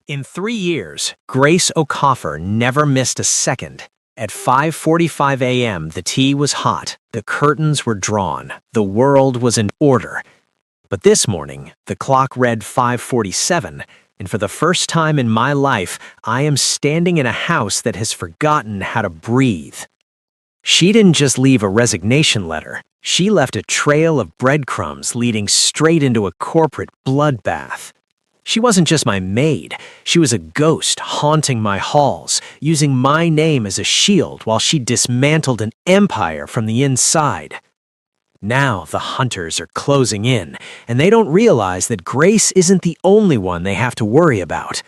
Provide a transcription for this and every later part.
In 3 years, Grace O'Coffer never missed a second. At 5:45 a.m., the tea was hot, the curtains were drawn, the world was in order. But this morning, the clock read 5:47, and for the first time in my life, I am standing in a house that has forgotten how to breathe. She didn't just leave a resignation letter. She left a trail of breadcrumbs leading straight into a corporate bloodbath. She wasn't just my maid, she was a ghost haunting my halls, using my name as a shield while she dismantled an empire from the inside. Now the hunters are closing in, and they don't realize that Grace isn't the only one they have to worry about.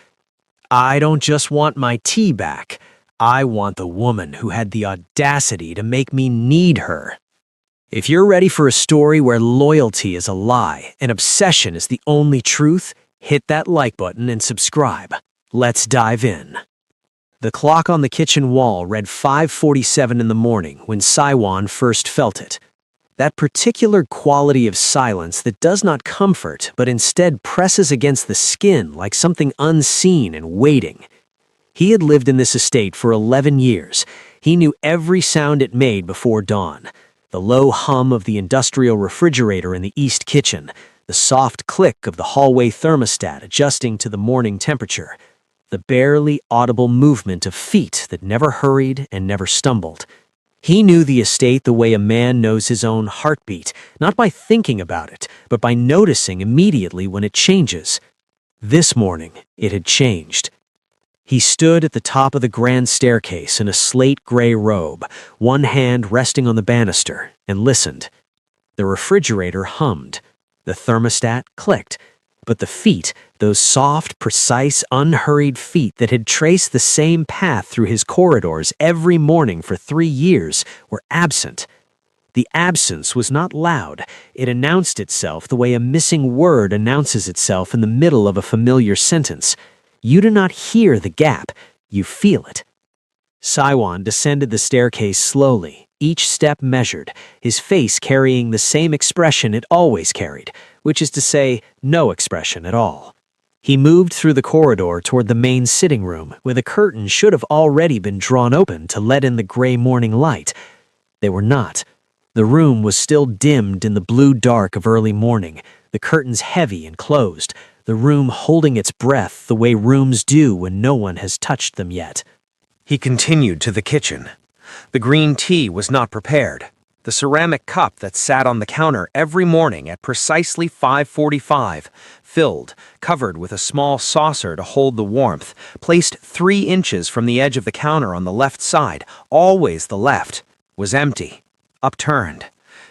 I don't just want my tea back, I want the woman who had the audacity to make me need her. If you're ready for a story where loyalty is a lie and obsession is the only truth, hit that like button and subscribe. Let's dive in. The clock on the kitchen wall read 5:47 in the morning when Saiwan first felt it. That particular quality of silence that does not comfort but instead presses against the skin like something unseen and waiting. He had lived in this estate for 11 years. He knew every sound it made before dawn. The low hum of the industrial refrigerator in the east kitchen, the soft click of the hallway thermostat adjusting to the morning temperature, the barely audible movement of feet that never hurried and never stumbled. He knew the estate the way a man knows his own heartbeat, not by thinking about it, but by noticing immediately when it changes. This morning, it had changed. He stood at the top of the grand staircase in a slate gray robe, one hand resting on the banister, and listened. The refrigerator hummed. The thermostat clicked, but the feet, those soft, precise, unhurried feet that had traced the same path through his corridors every morning for 3 years, were absent. The absence was not loud. It announced itself the way a missing word announces itself in the middle of a familiar sentence. You do not hear the gap, you feel it. Saiwan descended the staircase slowly, each step measured, his face carrying the same expression it always carried, which is to say, no expression at all. He moved through the corridor toward the main sitting room, where the curtains should have already been drawn open to let in the gray morning light. They were not. The room was still dimmed in the blue dark of early morning, the curtains heavy and closed, the room holding its breath the way rooms do when no one has touched them yet. He continued to the kitchen. The green tea was not prepared. The ceramic cup that sat on the counter every morning at precisely 5:45, filled, covered with a small saucer to hold the warmth, placed 3 inches from the edge of the counter on the left side, always the left, was empty, upturned,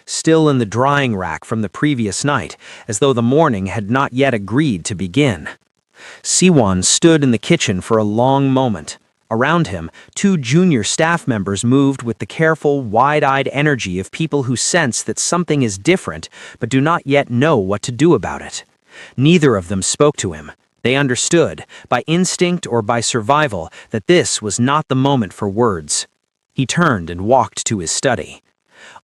still in the drying rack from the previous night, as though the morning had not yet agreed to begin. Siwon stood in the kitchen for a long moment. Around him, 2 junior staff members moved with the careful, wide-eyed energy of people who sense that something is different but do not yet know what to do about it. Neither of them spoke to him. They understood, by instinct or by survival, that this was not the moment for words. He turned and walked to his study.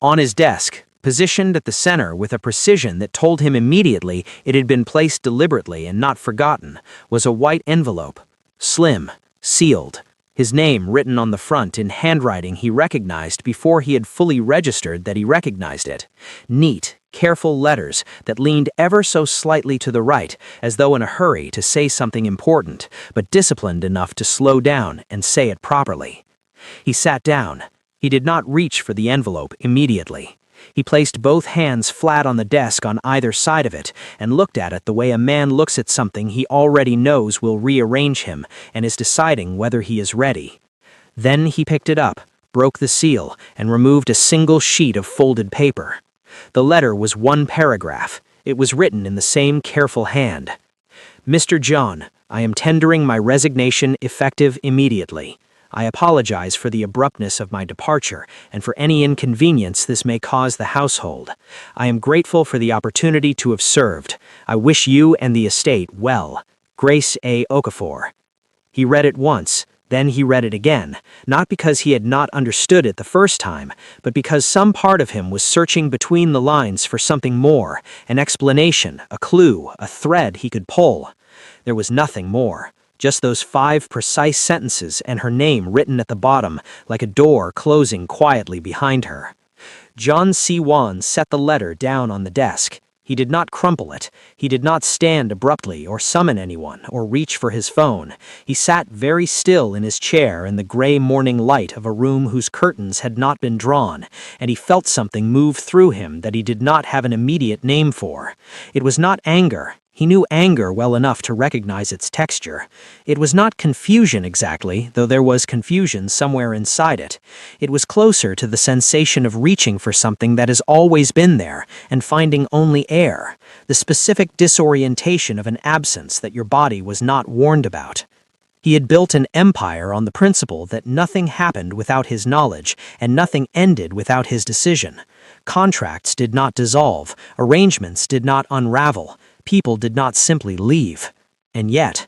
On his desk, positioned at the center with a precision that told him immediately it had been placed deliberately and not forgotten, was a white envelope, slim, sealed, his name written on the front in handwriting he recognized before he had fully registered that he recognized it. Neat, careful letters that leaned ever so slightly to the right, as though in a hurry to say something important, but disciplined enough to slow down and say it properly. He sat down. He did not reach for the envelope immediately. He placed both hands flat on the desk on either side of it and looked at it the way a man looks at something he already knows will rearrange him and is deciding whether he is ready. Then he picked it up, broke the seal, and removed a single sheet of folded paper. The letter was 1 paragraph. It was written in the same careful hand. Mr. John, I am tendering my resignation effective immediately. I apologize for the abruptness of my departure and for any inconvenience this may cause the household. I am grateful for the opportunity to have served. I wish you and the estate well. Grace A. Okafor. He read it once, then he read it again, not because he had not understood it the first time, but because some part of him was searching between the lines for something more, an explanation, a clue, a thread he could pull. There was nothing more. Just those 5 precise sentences and her name written at the bottom like a door closing quietly behind her. John Si-won set the letter down on the desk. He did not crumple it. He did not stand abruptly or summon anyone or reach for his phone. He sat very still in his chair in the gray morning light of a room whose curtains had not been drawn, and he felt something move through him that he did not have an immediate name for. It was not anger. He knew anger well enough to recognize its texture. It was not confusion exactly, though there was confusion somewhere inside it. It was closer to the sensation of reaching for something that has always been there and finding only air, the specific disorientation of an absence that your body was not warned about. He had built an empire on the principle that nothing happened without his knowledge and nothing ended without his decision. Contracts did not dissolve, arrangements did not unravel. People did not simply leave. And yet,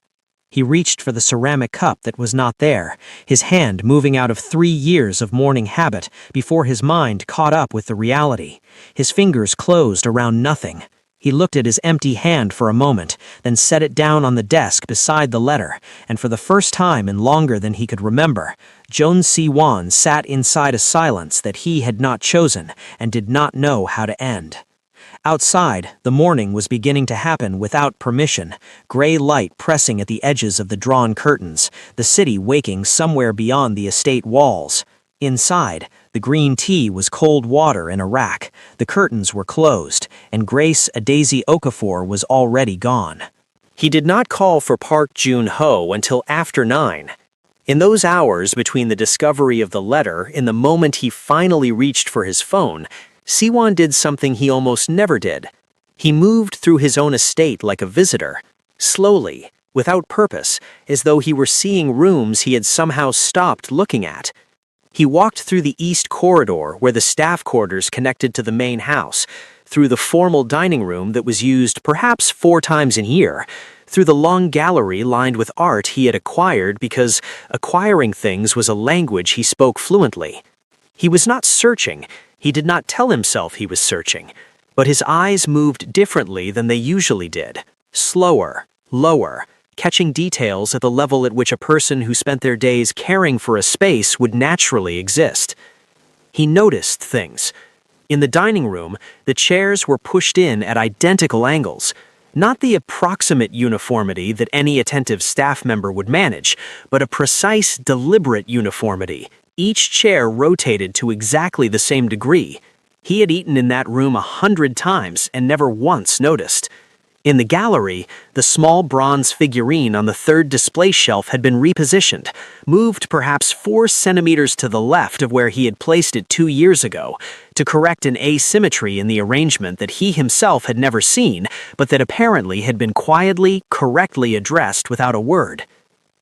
he reached for the ceramic cup that was not there, his hand moving out of 3 years of morning habit before his mind caught up with the reality. His fingers closed around nothing. He looked at his empty hand for a moment, then set it down on the desk beside the letter, and for the first time in longer than he could remember, John Si-won sat inside a silence that he had not chosen and did not know how to end. Outside, the morning was beginning to happen without permission, gray light pressing at the edges of the drawn curtains, the city waking somewhere beyond the estate walls. Inside, the green tea was cold water in a rack, the curtains were closed, and Grace Adaisy Okafor was already gone. He did not call for Park Jun-ho until after 9. In those hours between the discovery of the letter and the moment he finally reached for his phone, Si-won did something he almost never did. He moved through his own estate like a visitor, slowly, without purpose, as though he were seeing rooms he had somehow stopped looking at. He walked through the east corridor where the staff quarters connected to the main house, through the formal dining room that was used perhaps 4 times a year, through the long gallery lined with art he had acquired because acquiring things was a language he spoke fluently. He was not searching. He did not tell himself he was searching, but his eyes moved differently than they usually did, slower, lower, catching details at the level at which a person who spent their days caring for a space would naturally exist. He noticed things. In the dining room, the chairs were pushed in at identical angles, not the approximate uniformity that any attentive staff member would manage, but a precise, deliberate uniformity. Each chair rotated to exactly the same degree. He had eaten in that room 100 times and never once noticed. In the gallery, the small bronze figurine on the 3rd display shelf had been repositioned, moved perhaps 4 centimeters to the left of where he had placed it 2 years ago, to correct an asymmetry in the arrangement that he himself had never seen, but that apparently had been quietly, correctly addressed without a word.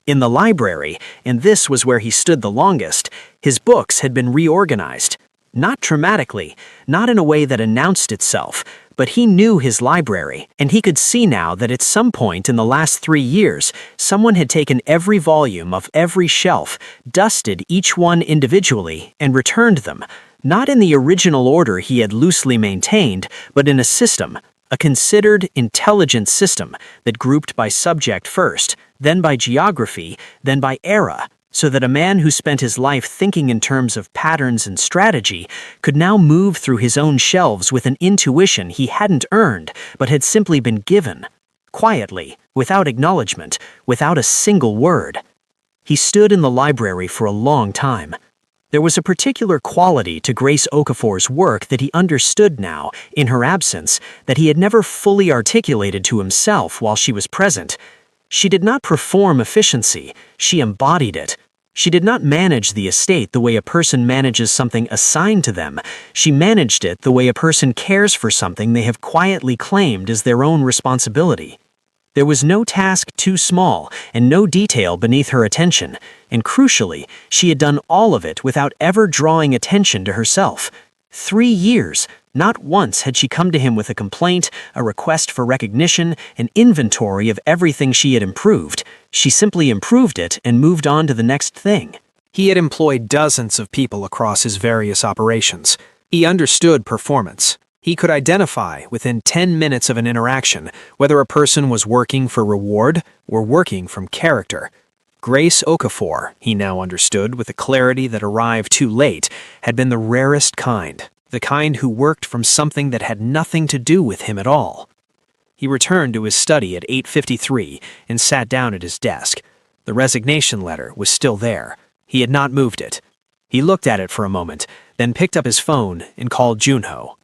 In the library, and this was where he stood the longest, his books had been reorganized. Not dramatically, not in a way that announced itself, but he knew his library, and he could see now that at some point in the last 3 years, someone had taken every volume of every shelf, dusted each one individually, and returned them, not in the original order he had loosely maintained, but in a system, a considered, intelligent system that grouped by subject first, then by geography, then by era, so that a man who spent his life thinking in terms of patterns and strategy could now move through his own shelves with an intuition he hadn't earned, but had simply been given, quietly, without acknowledgement, without a single word. He stood in the library for a long time. There was a particular quality to Grace Okafor's work that he understood now, in her absence, that he had never fully articulated to himself while she was present. She did not perform efficiency, she embodied it. She did not manage the estate the way a person manages something assigned to them. She managed it the way a person cares for something they have quietly claimed as their own responsibility. There was no task too small and no detail beneath her attention, and crucially, she had done all of it without ever drawing attention to herself. 3 years, not once had she come to him with a complaint, a request for recognition, an inventory of everything she had improved. She simply improved it and moved on to the next thing. He had employed dozens of people across his various operations. He understood performance. He could identify, within 10 minutes of an interaction, whether a person was working for reward or working from character. Grace Okafor, he now understood with a clarity that arrived too late, had been the rarest kind, the kind who worked from something that had nothing to do with him at all. He returned to his study at 8:53 and sat down at his desk. The resignation letter was still there. He had not moved it. He looked at it for a moment, then picked up his phone and called Junho.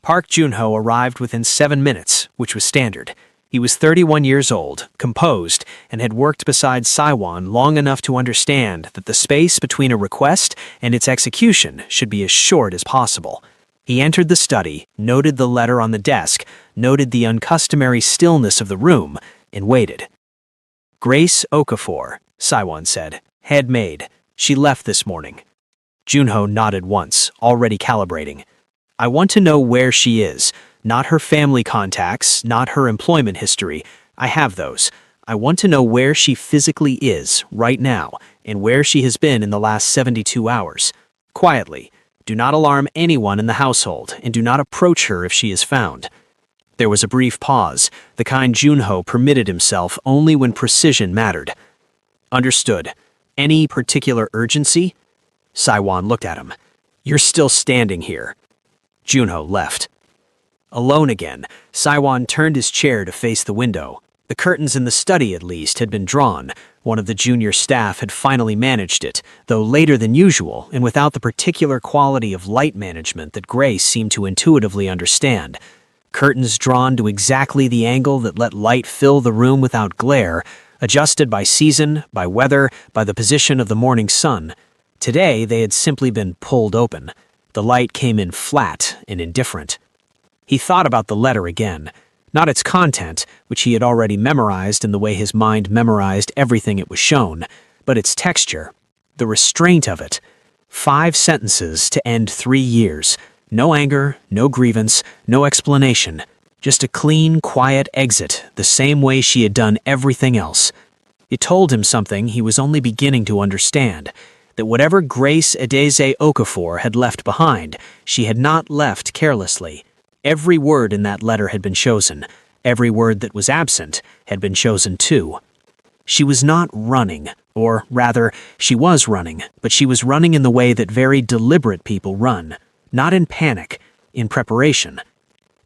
Park Junho arrived within 7 minutes, which was standard. He was 31 years old, composed, and had worked beside Saiwon long enough to understand that the space between a request and its execution should be as short as possible. He entered the study, noted the letter on the desk, noted the uncustomary stillness of the room, and waited. Grace Okafor, Saiwon said, head maid. She left this morning. Junho nodded once, already calibrating. I want to know where she is. Not her family contacts, not her employment history. I have those. I want to know where she physically is, right now, and where she has been in the last 72 hours. Quietly. Do not alarm anyone in the household, and do not approach her if she is found. There was a brief pause, the kind Junho permitted himself only when precision mattered. Understood. Any particular urgency? Saiwon looked at him. You're still standing here. Junho left. Alone again, Saiwon turned his chair to face the window. The curtains in the study, at least, had been drawn. One of the junior staff had finally managed it, though later than usual and without the particular quality of light management that Grace seemed to intuitively understand. Curtains drawn to exactly the angle that let light fill the room without glare, adjusted by season, by weather, by the position of the morning sun. Today, they had simply been pulled open. The light came in flat and indifferent. He thought about the letter again. Not its content, which he had already memorized in the way his mind memorized everything it was shown, but its texture, the restraint of it. 5 sentences to end 3 years. No anger, no grievance, no explanation. Just a clean, quiet exit, the same way she had done everything else. It told him something he was only beginning to understand, that whatever Grace Adeze Okafor had left behind, she had not left carelessly. Every word in that letter had been chosen. Every word that was absent had been chosen too. She was not running, or rather, she was running, but she was running in the way that very deliberate people run, not in panic, in preparation.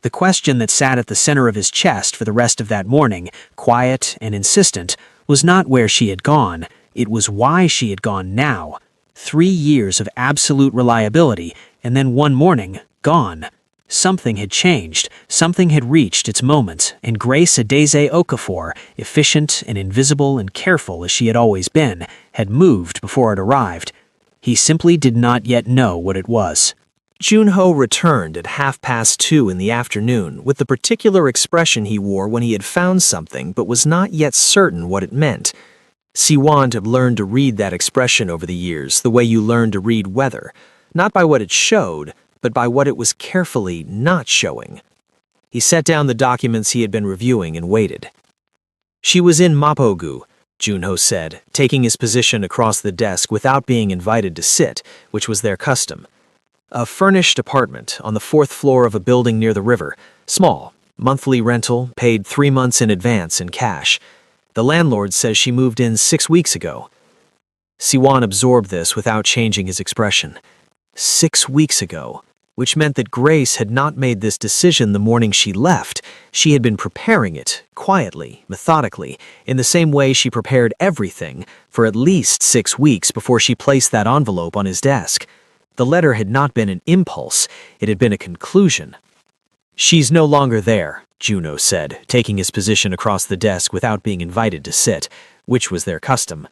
The question that sat at the center of his chest for the rest of that morning, quiet and insistent, was not where she had gone, it was why she had gone now. 3 years of absolute reliability, and then one morning, gone. Something had changed, something had reached its moment, and Grace Adeze Okafor, efficient and invisible and careful as she had always been, had moved before it arrived. He simply did not yet know what it was. Junho returned at 2:30 in the afternoon with the particular expression he wore when he had found something but was not yet certain what it meant. Siwant had learned to read that expression over the years the way you learn to read weather, not by what it showed, but by what it was carefully not showing. He set down the documents he had been reviewing and waited. She was in Mapogu, Junho said, taking his position across the desk without being invited to sit, which was their custom. A furnished apartment on the 4th floor of a building near the river, small, monthly rental, paid 3 months in advance in cash. The landlord says she moved in 6 weeks ago. Siwan absorbed this without changing his expression. 6 weeks ago. Which meant that Grace had not made this decision the morning she left. She had been preparing it, quietly, methodically, in the same way she prepared everything, for at least 6 weeks before she placed that envelope on his desk. The letter had not been an impulse, it had been a conclusion. She's no longer there, Junho said, taking his position across the desk without being invited to sit, which was their custom.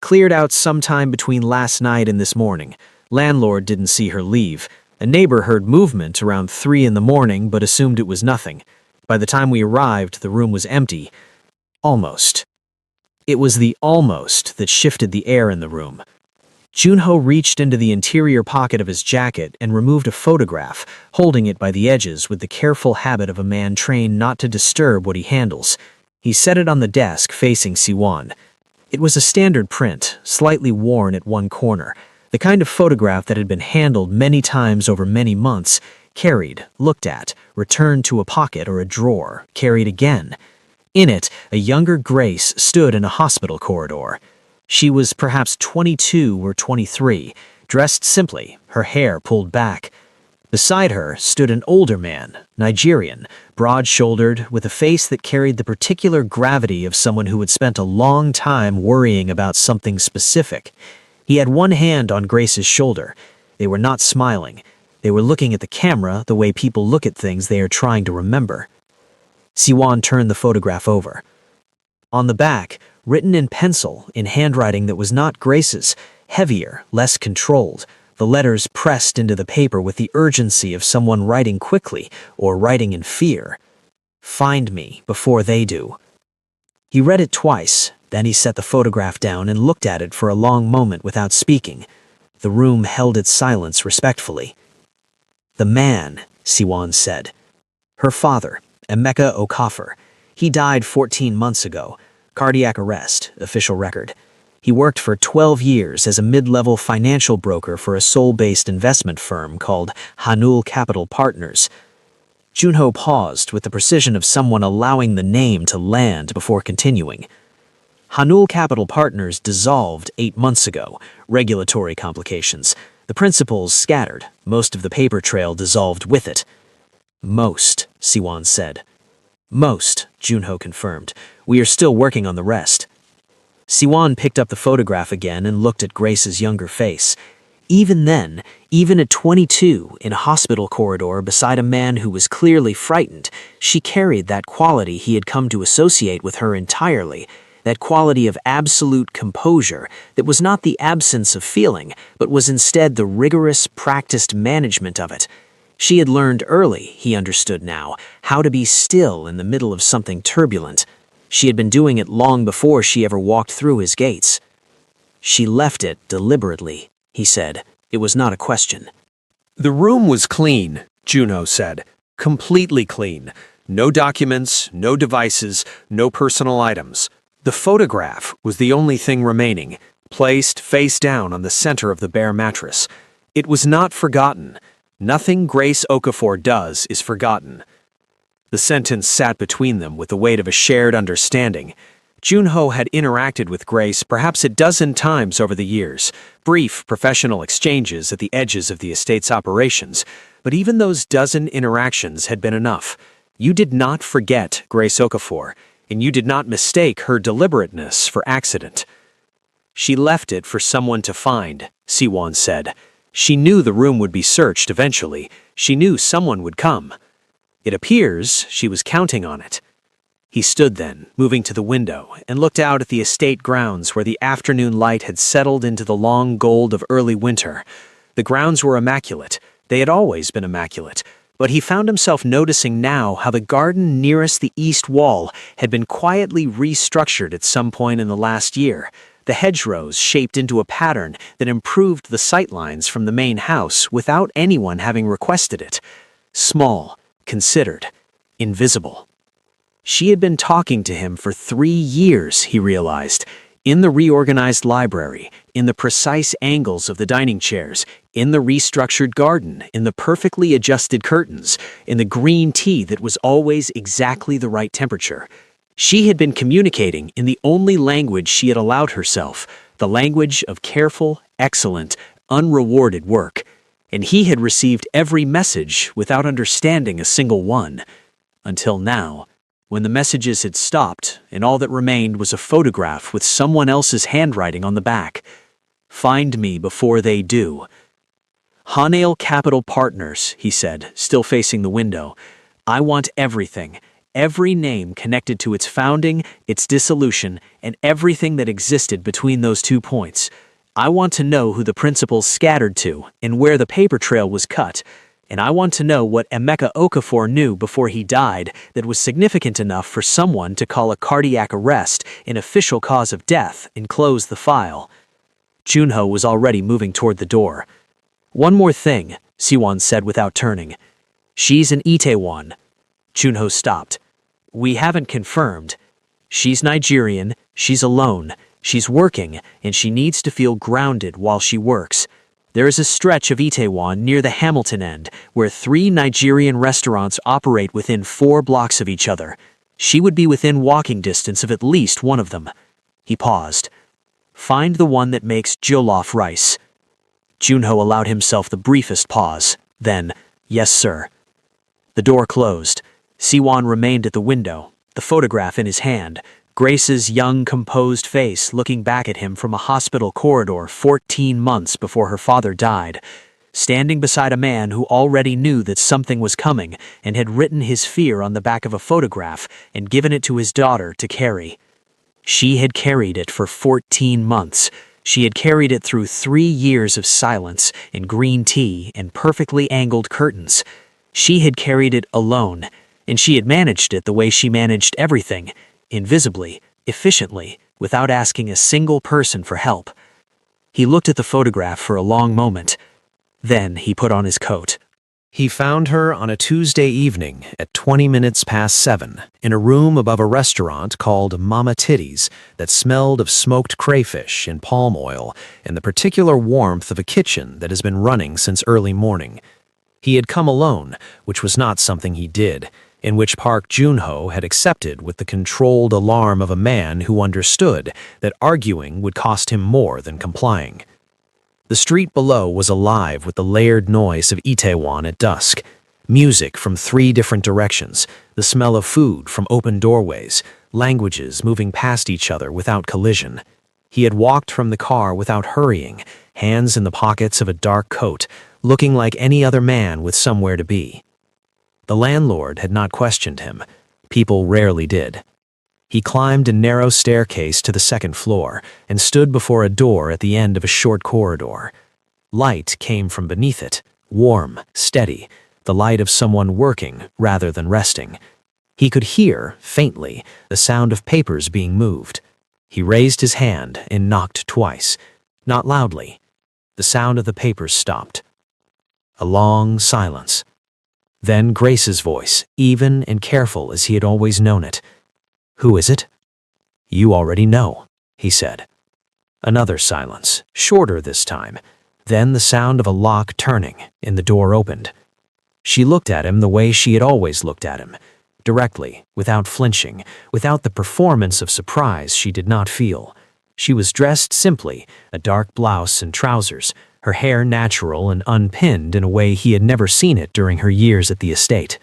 Cleared out sometime between last night and this morning. Landlord didn't see her leave. A neighbor heard movement around 3 in the morning but assumed it was nothing. By the time we arrived, the room was empty. Almost. It was the almost that shifted the air in the room. Junho reached into the interior pocket of his jacket and removed a photograph, holding it by the edges with the careful habit of a man trained not to disturb what he handles. He set it on the desk facing Siwan. It was a standard print, slightly worn at one corner. The kind of photograph that had been handled many times over many months, carried, looked at, returned to a pocket or a drawer, carried again. In it, a younger Grace stood in a hospital corridor. She was perhaps 22 or 23, dressed simply, her hair pulled back. Beside her stood an older man, Nigerian, broad-shouldered, with a face that carried the particular gravity of someone who had spent a long time worrying about something specific. He had one hand on Grace's shoulder. They were not smiling. They were looking at the camera the way people look at things they are trying to remember. Siwan turned the photograph over. On the back, written in pencil, in handwriting that was not Grace's, heavier, less controlled, the letters pressed into the paper with the urgency of someone writing quickly or writing in fear. "Find me before they do." He read it twice, then he set the photograph down and looked at it for a long moment without speaking. The room held its silence respectfully. "The man," Siwan said. "Her father, Emeka Okafor. He died 14 months ago. Cardiac arrest, official record. He worked for 12 years as a mid-level financial broker for a Seoul-based investment firm called Hanul Capital Partners." Junho paused with the precision of someone allowing the name to land before continuing. "Hanul Capital Partners dissolved 8 months ago. Regulatory complications. The principals scattered. Most of the paper trail dissolved with it." "Most," Siwan said. "Most," Junho confirmed. "We are still working on the rest." Siwan picked up the photograph again and looked at Grace's younger face. Even then, even at 22, in a hospital corridor beside a man who was clearly frightened, she carried that quality he had come to associate with her entirely, that quality of absolute composure that was not the absence of feeling, but was instead the rigorous, practiced management of it. She had learned early, he understood now, how to be still in the middle of something turbulent. She had been doing it long before she ever walked through his gates. "She left it deliberately," he said. It was not a question. The room was clean, Junho said. Completely clean. No documents, no devices, no personal items. The photograph was the only thing remaining, placed face down on the center of the bare mattress. It was not forgotten. Nothing Grace Okafor does is forgotten. The sentence sat between them with the weight of a shared understanding. Junho had interacted with Grace perhaps a dozen times over the years, brief professional exchanges at the edges of the estate's operations, but even those dozen interactions had been enough. You did not forget Grace Okafor, and you did not mistake her deliberateness for accident. "She left it for someone to find," Siwan said. "She knew the room would be searched eventually. She knew someone would come. It appears she was counting on it." He stood then, moving to the window, and looked out at the estate grounds where the afternoon light had settled into the long gold of early winter. The grounds were immaculate. They had always been immaculate. But he found himself noticing now how the garden nearest the east wall had been quietly restructured at some point in the last year, the hedgerows shaped into a pattern that improved the sightlines from the main house without anyone having requested it. Small, considered, invisible. She had been talking to him for 3 years, he realized, in the reorganized library, in the precise angles of the dining chairs, in the restructured garden, in the perfectly adjusted curtains, in the green tea that was always exactly the right temperature. She had been communicating in the only language she had allowed herself, the language of careful, excellent, unrewarded work. And he had received every message without understanding a single one. Until now, when the messages had stopped and all that remained was a photograph with someone else's handwriting on the back. "Find me before they do." "Hanul Capital Partners," he said, still facing the window. "I want everything. Every name connected to its founding, its dissolution, and everything that existed between those 2 points. I want to know who the principals scattered to and where the paper trail was cut. And I want to know what Emeka Okafor knew before he died that was significant enough for someone to call a cardiac arrest an official cause of death and close the file." Junho was already moving toward the door. "One more thing," Siwan said without turning. "She's an Itaewon." Junho stopped. "We haven't confirmed. She's Nigerian, she's alone, she's working, and she needs to feel grounded while she works. There is a stretch of Itaewon near the Hamilton end where 3 Nigerian restaurants operate within 4 blocks of each other. She would be within walking distance of at least one of them. He paused. Find the one that makes jollof rice. Junho allowed himself the briefest pause. Then, yes, sir. The door closed. Siwon remained at the window, the photograph in his hand, Grace's young, composed face looking back at him from a hospital corridor 14 months before her father died, standing beside a man who already knew that something was coming and had written his fear on the back of a photograph and given it to his daughter to carry. She had carried it for 14 months. She had carried it through 3 years of silence and green tea and perfectly angled curtains. She had carried it alone, and she had managed it the way she managed everything, invisibly, efficiently, without asking a single person for help. He looked at the photograph for a long moment. Then he put on his coat. He found her on a Tuesday evening at 20 minutes past 7 in a room above a restaurant called Mama Titties that smelled of smoked crayfish and palm oil and the particular warmth of a kitchen that has been running since early morning. He had come alone, which was not something he did, in which Park Junho had accepted with the controlled alarm of a man who understood that arguing would cost him more than complying. The street below was alive with the layered noise of Itaewon at dusk, music from 3 different directions, the smell of food from open doorways, languages moving past each other without collision. He had walked from the car without hurrying, hands in the pockets of a dark coat, looking like any other man with somewhere to be. The landlord had not questioned him. People rarely did. He climbed a narrow staircase to the 2nd floor and stood before a door at the end of a short corridor. Light came from beneath it, warm, steady, the light of someone working rather than resting. He could hear, faintly, the sound of papers being moved. He raised his hand and knocked twice, not loudly. The sound of the papers stopped. A long silence. Then Grace's voice, even and careful as he had always known it. "Who is it?" "You already know," he said. Another silence, shorter this time. Then the sound of a lock turning, and the door opened. She looked at him the way she had always looked at him, directly, without flinching, without the performance of surprise she did not feel. She was dressed simply, a dark blouse and trousers, her hair natural and unpinned in a way he had never seen it during her years at the estate.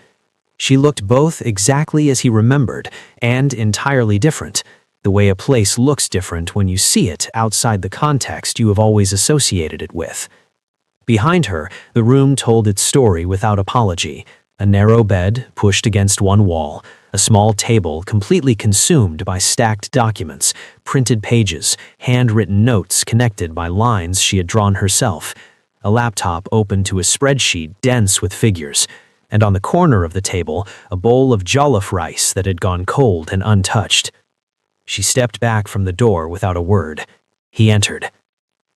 She looked both exactly as he remembered and entirely different, the way a place looks different when you see it outside the context you have always associated it with. Behind her, the room told its story without apology. A narrow bed pushed against one wall, a small table completely consumed by stacked documents, printed pages, handwritten notes connected by lines she had drawn herself, a laptop open to a spreadsheet dense with figures, and on the corner of the table, a bowl of jollof rice that had gone cold and untouched. She stepped back from the door without a word. He entered.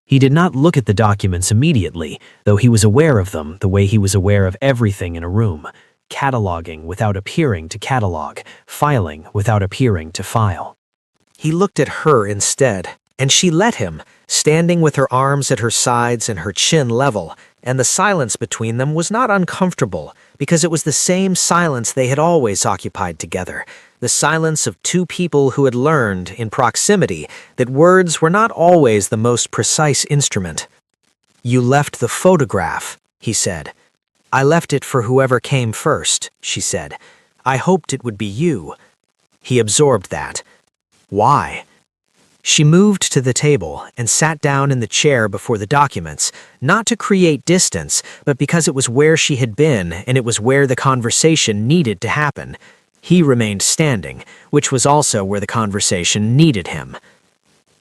He did not look at the documents immediately, though he was aware of them the way he was aware of everything in a room, cataloging without appearing to catalog, filing without appearing to file. He looked at her instead, and she let him, standing with her arms at her sides and her chin level, and the silence between them was not uncomfortable, because it was the same silence they had always occupied together, the silence of 2 people who had learned, in proximity, that words were not always the most precise instrument. "You left the photograph," he said. "I left it for whoever came first," she said. "I hoped it would be you." He absorbed that. Why? She moved to the table and sat down in the chair before the documents, not to create distance, but because it was where she had been and it was where the conversation needed to happen. He remained standing, which was also where the conversation needed him.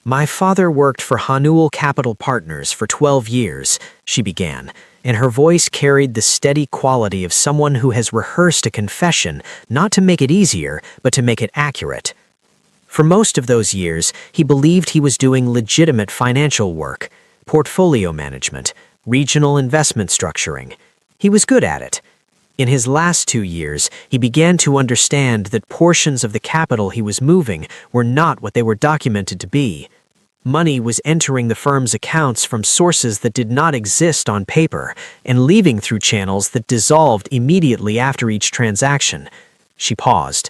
"My father worked for Hanul Capital Partners for 12 years, she began, and her voice carried the steady quality of someone who has rehearsed a confession, not to make it easier, but to make it accurate. For most of those years, he believed he was doing legitimate financial work, portfolio management, regional investment structuring. He was good at it. In his last 2 years, he began to understand that portions of the capital he was moving were not what they were documented to be. Money was entering the firm's accounts from sources that did not exist on paper and leaving through channels that dissolved immediately after each transaction. She paused.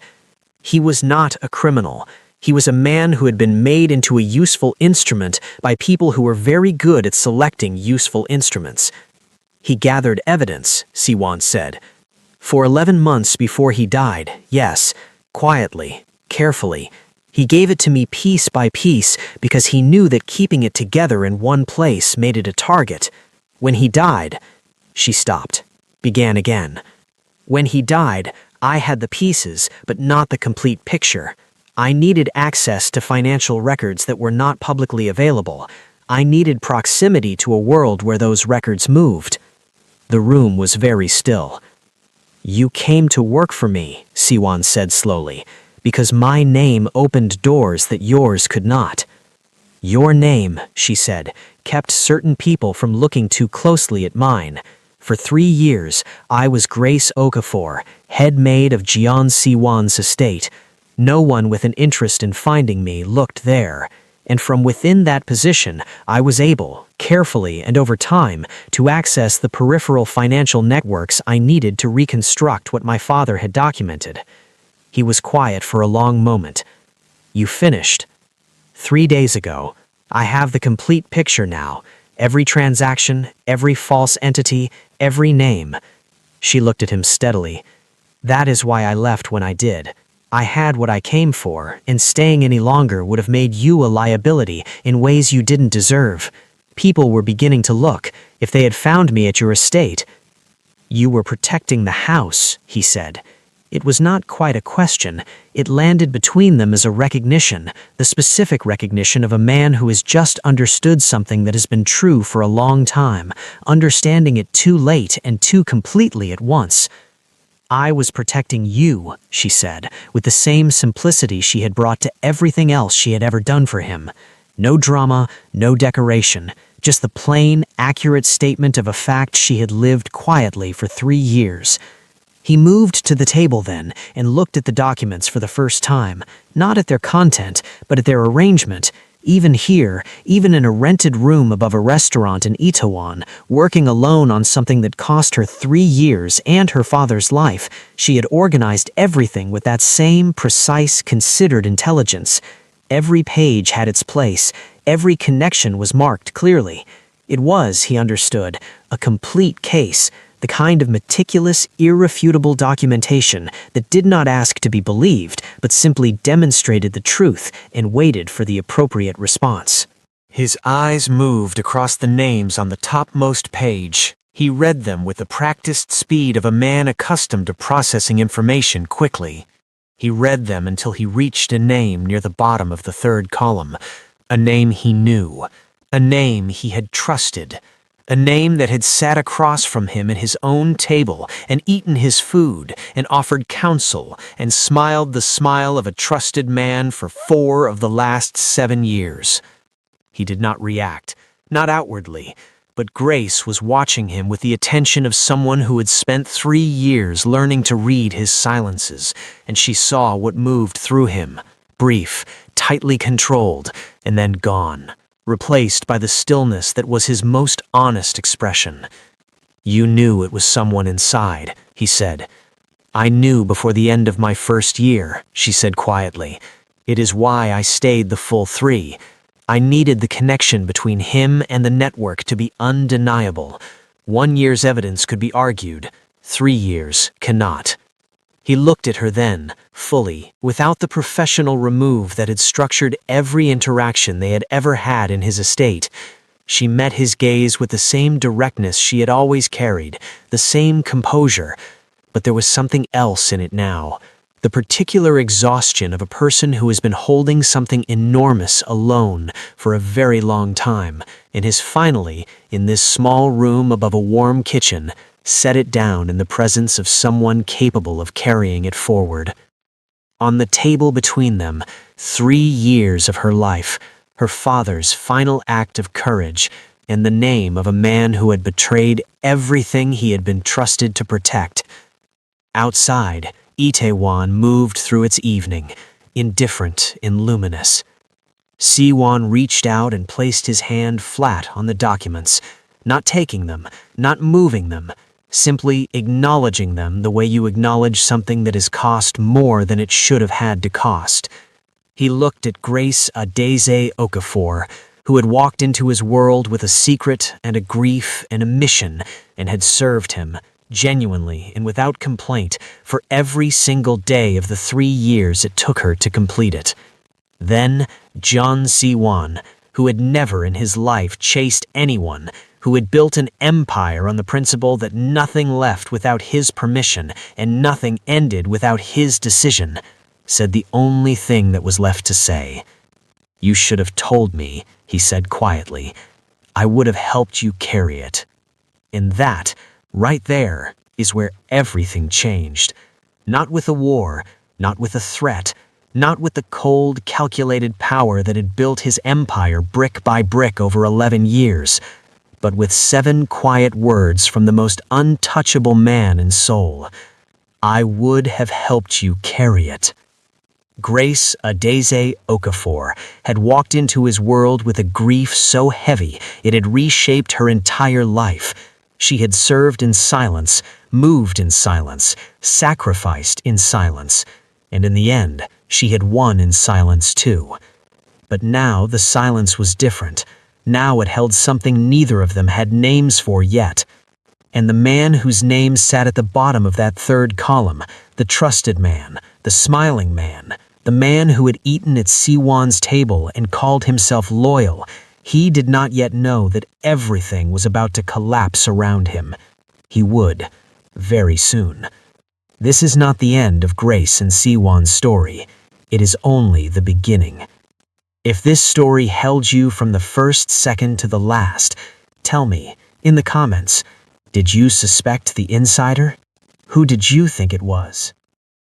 He was not a criminal. He was a man who had been made into a useful instrument by people who were very good at selecting useful instruments. He gathered evidence, Siwon said. For 11 months before he died, yes, quietly, carefully. He gave it to me piece by piece because he knew that keeping it together in one place made it a target. When he died, she stopped, began again. When he died, I had the pieces, but not the complete picture. I needed access to financial records that were not publicly available. I needed proximity to a world where those records moved. The room was very still. You came to work for me, Siwon said slowly, because my name opened doors that yours could not. Your name, she said, kept certain people from looking too closely at mine. For 3 years, I was Grace Okafor, head maid of Jeon Siwon's estate. No one with an interest in finding me looked there, and from within that position, I was able, carefully and over time, to access the peripheral financial networks I needed to reconstruct what my father had documented. He was quiet for a long moment. You finished. 3 days ago. I have the complete picture now. Every transaction, every false entity, every name. She looked at him steadily. That is why I left when I did. I had what I came for, and staying any longer would have made you a liability in ways you didn't deserve. People were beginning to look, if they had found me at your estate. You were protecting the house, he said. It was not quite a question. It landed between them as a recognition, the specific recognition of a man who has just understood something that has been true for a long time, understanding it too late and too completely at once. I was protecting you, she said, with the same simplicity she had brought to everything else she had ever done for him. No drama, no decoration, just the plain, accurate statement of a fact she had lived quietly for 3 years. He moved to the table then and looked at the documents for the first time, not at their content, but at their arrangement. Even here, even in a rented room above a restaurant in Itaewon, working alone on something that cost her 3 years and her father's life, she had organized everything with that same precise, considered intelligence. Every page had its place. Every connection was marked clearly. It was, he understood, a complete case. The kind of meticulous, irrefutable documentation that did not ask to be believed, but simply demonstrated the truth and waited for the appropriate response. His eyes moved across the names on the topmost page. He read them with the practiced speed of a man accustomed to processing information quickly. He read them until he reached a name near the bottom of the 3rd column, a name he knew, a name he had trusted. A name that had sat across from him at his own table and eaten his food and offered counsel and smiled the smile of a trusted man for 4 of the last 7 years. He did not react, not outwardly, but Grace was watching him with the attention of someone who had spent 3 years learning to read his silences, and she saw what moved through him, brief, tightly controlled, and then gone, replaced by the stillness that was his most honest expression. You knew it was someone inside, he said. I knew before the end of my 1st year, she said quietly. It is why I stayed the full 3. I needed the connection between him and the network to be undeniable. 1 year's evidence could be argued. 3 years cannot. He looked at her then, fully, without the professional remove that had structured every interaction they had ever had in his estate. She met his gaze with the same directness she had always carried, the same composure, but there was something else in it now. The particular exhaustion of a person who has been holding something enormous alone for a very long time, and has finally, in this small room above a warm kitchen, set it down in the presence of someone capable of carrying it forward. On the table between them, 3 years of her life, her father's final act of courage, and the name of a man who had betrayed everything he had been trusted to protect. Outside, Itaewon moved through its evening, indifferent and luminous. Siwon reached out and placed his hand flat on the documents, not taking them, not moving them, simply acknowledging them the way you acknowledge something that has cost more than it should have had to cost. He looked at Grace Adeze Okafor, who had walked into his world with a secret and a grief and a mission and had served him, genuinely and without complaint, for every single day of the 3 years it took her to complete it. Then John Siwon, who had never in his life chased anyone, who had built an empire on the principle that nothing left without his permission and nothing ended without his decision, said the only thing that was left to say. "You should have told me," he said quietly. "I would have helped you carry it." And that, right there, is where everything changed. Not with a war, not with a threat, not with the cold, calculated power that had built his empire brick by brick over 11 years, but with 7 quiet words from the most untouchable man in Seoul. "I would have helped you carry it." Grace Adeze Okafor had walked into his world with a grief so heavy it had reshaped her entire life. She had served in silence, moved in silence, sacrificed in silence, and in the end, she had won in silence too. But now the silence was different. Now it held something neither of them had names for yet. And the man whose name sat at the bottom of that 3rd column, the trusted man, the smiling man, the man who had eaten at Siwon's table and called himself loyal, he did not yet know that everything was about to collapse around him. He would, very soon. This is not the end of Grace and Siwon's story. It is only the beginning. If this story held you from the first second to the last, tell me, in the comments, did you suspect the insider? Who did you think it was?